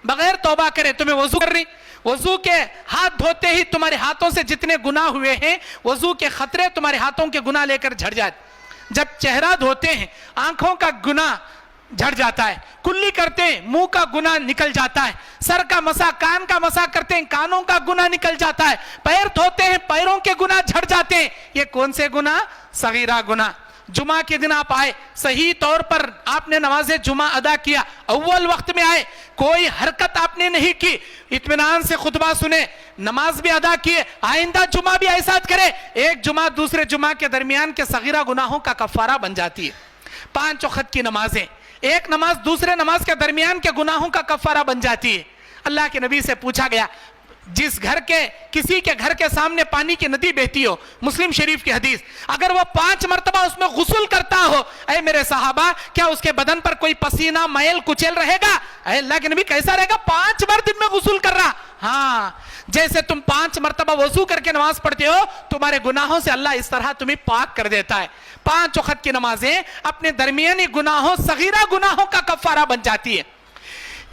बगैर तौबा करे तुम्हें वजू कर रही, वजू के हाथ धोते ही तुम्हारे हाथों से जितने गुनाह हुए हैं वजू के खतरे तुम्हारे हाथों के गुनाह लेकर झड़ जाते। जब चेहरा धोते हैं आंखों का गुनाह झड़ जाता है, कुल्ली करते हैं मुंह का गुनाह निकल जाता है, सर का मसा कान का मसा करते हैं कानों का गुनाह निकल जाता है, पैर धोते हैं पैरों के गुनाह झड़ जाते हैं। ये कौन से गुनाह? सगीरा गुनाह। जुमा के दिन आप आए, सही तौर पर आपने नमाज़े जुमा अदा किया, अव्वल वक्त में आए, कोई हरकत आपने नहीं की, इत्मीनान से खुतबा सुने, नमाज भी अदा किए, आइंदा जुमा भी ऐसा करे, एक जुमा दूसरे जुमा के दरमियान के सगीरा गुनाहों का कफारा बन जाती है। 5 वक्त की नमाजें, एक नमाज दूसरे नमाज के दरमियान के गुनाहों का कफारा बन जाती है। अल्लाह के नबी से पूछा गया, जिस घर के किसी के घर के सामने पानी की नदी बहती हो, मुस्लिम शरीफ की हदीस, अगर वो 5 मरतबा उसमें गुस्ल करता हो, ऐ मेरे सहाबा क्या उसके बदन पर कोई पसीना मैल कुचेल रहेगा? ऐ अल्लाह के नबी कैसा रहेगा? 5 बार दिन में गुस्ल कर रहा। हाँ, जैसे तुम 5 मरतबा वजू करके नमाज पढ़ते हो, तुम्हारे गुनाहों से अल्लाह इस तरह तुम्हें पाक कर देता है। 5 वक्त की नमाजें अपने दरमियानी गुनाहों सगीरा गुनाहों का कफारा बन जाती है।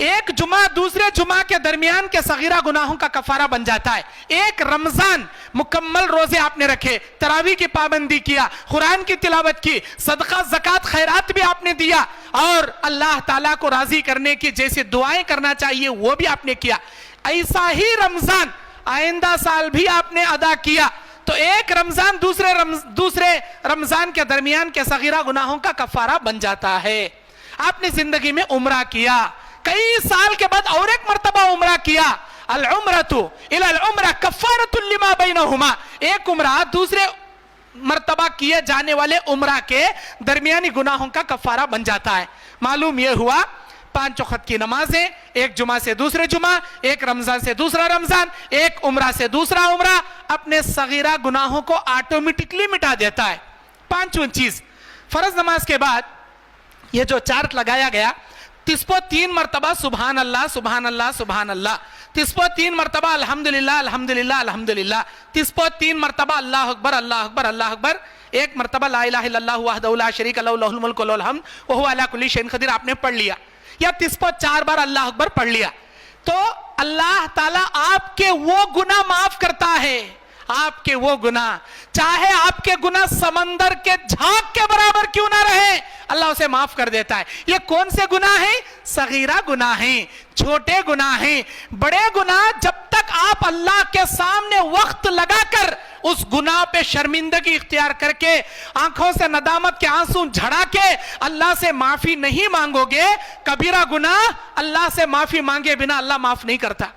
एक जुमा दूसरे जुमा के दरमियान के सगीरा गुनाहों का कफारा बन जाता है। एक रमजान मुकम्मल रोजे आपने रखे, तरावी की पाबंदी किया, कुरान की तिलावत की, सदका ज़कात खैरात भी आपने दिया और अल्लाह ताला को राजी करने की जैसे दुआएं करना चाहिए वो भी आपने किया। ऐसा ही रमजान आइंदा साल भी आपने अदा किया तो एक रमजान दूसरे रमजान के दरमियान के सगीरा गुनाहों का कफारा बन जाता है। आपने जिंदगी में उम्रा किया, कई साल के बाद और एक मर्तबा उम्रा किया, अल उम्रतु इलल उम्रा कफ़ारतुल लिमा बैनहुमा, एक उम्रा दूसरे मर्तबा किए जाने वाले उम्रा के दरमियानी गुनाहों का कफारा बन जाता है। मालूम यह हुआ 5 वक्त की नमाजें, एक जुमा से दूसरे जुमा, एक रमजान से दूसरा रमजान, एक उम्रा से दूसरा उम्रा अपने सगीरा गुनाहों को ऑटोमेटिकली मिटा देता है। 5वीं चीज, फर्ज नमाज के बाद ये जो चार्ट लगाया गया, तिस्पो 3 मरतबा सुबहान अल्लाह सुबहान अल्लाह सुबहान अल्लाह, तिस्पो 3 मरतबा अल्हम्दुलिल्लाह अल्हम्दुलिल्लाह अल्हम्दुलिल्लाह, तिस्पो 3 मरतबा अल्लाह अकबर अल्लाह अकबर अल्लाह अकबर, एक मरतबा ला इलाहा इल्लल्लाहु वहदहु ला शरीका लहु लहुल मुल्कु व लहुल हम्द व हुवा अला कुल्ली शैइन क़दीर आपने पढ़ लिया, या तिस्पो 4 बार अल्लाह अकबर पढ़ लिया, तो अल्लाह ताला आपके वो गुनाह माफ करता है, आपके वो गुनाह, चाहे आपके गुनाह समंदर के झाग के बराबर क्यों ना रहे, अल्लाह उसे माफ कर देता है। ये कौन से गुनाह हैं? सगीरा गुनाह हैं, छोटे गुनाह हैं। बड़े गुनाह जब तक आप अल्लाह के सामने वक्त लगाकर उस गुनाह पे शर्मिंदगी इख्तियार करके आंखों से नदामत के आंसू झड़ा के अल्लाह से माफी नहीं मांगोगे, कबीरा गुनाह अल्लाह से माफी मांगे बिना अल्लाह माफ नहीं करता।